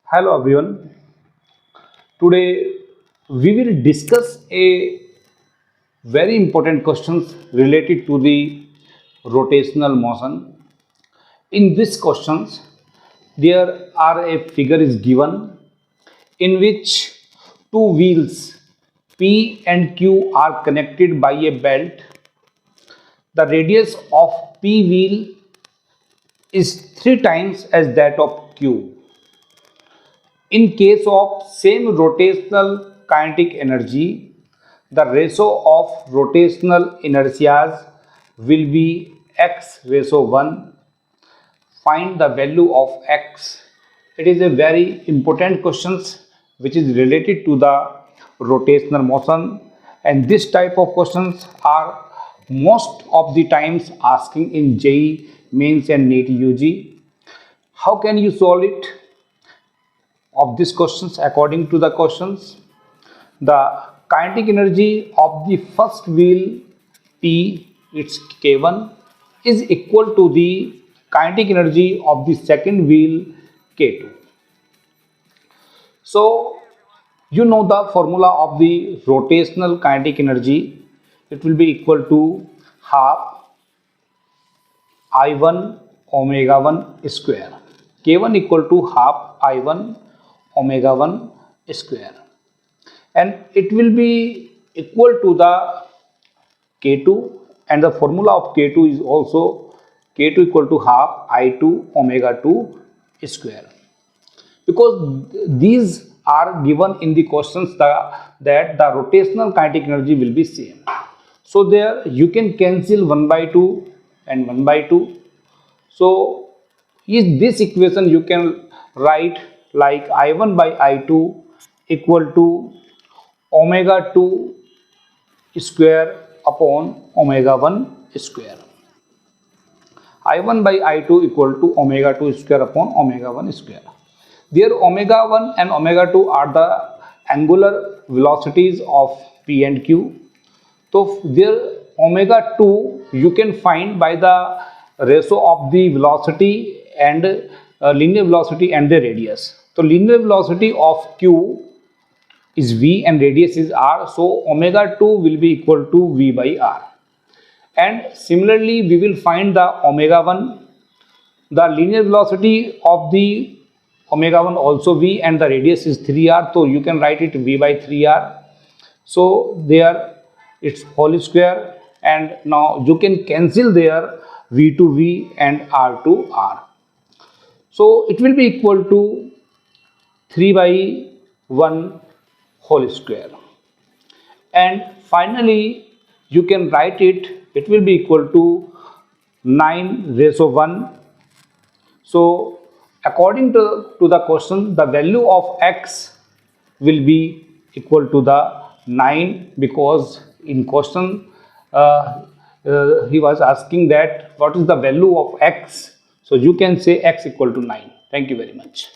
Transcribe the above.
Hello everyone. Today we will discuss a very important questions related to the rotational motion. In these questions, there are a figure is given in which two wheels P and Q are connected by a belt. The radius of P wheel is 3 times as that of Q. In case of same rotational kinetic energy, the ratio of rotational inertias will be x ratio 1. Find the value of x. It is a very important question which is related to the rotational motion, and this type of questions are most of the times asking in JEE mains and NEET UG. How can you solve it? Of these questions, according to the questions, the kinetic energy of the first wheel P, its K1, is equal to the kinetic energy of the second wheel K2. So you know the formula of the rotational kinetic energy. It will be equal to half I1 omega 1 square. K1 equal to half I1 omega 1 square, and it will be equal to the K2, and the formula of K2 is also K2 equal to half I2 omega 2 square. Because these are given in the questions that the rotational kinetic energy will be same. So there you can cancel 1 by 2 and 1 by 2. So is this equation you can write like I1 by I2 equal to omega 2 square upon omega 1 square. I1 by I2 equal to omega 2 square upon omega 1 square. There omega 1 and omega 2 are the angular velocities of P and Q. So there omega 2 you can find by the ratio of the velocity and linear velocity and the radius. So linear velocity of Q is V and radius is R. So omega 2 will be equal to V by R. And similarly we will find the omega 1. The linear velocity of the omega 1 also V and the radius is 3R. So you can write it V by 3R. So there it's whole square, and now you can cancel there V to V and R to R. So it will be equal to 3 by 1 whole square, and finally you can write it will be equal to 9 ratio 1. So according to the question, the value of x will be equal to the 9, because in question he was asking that what is the value of x. So you can say x equal to 9. Thank you very much.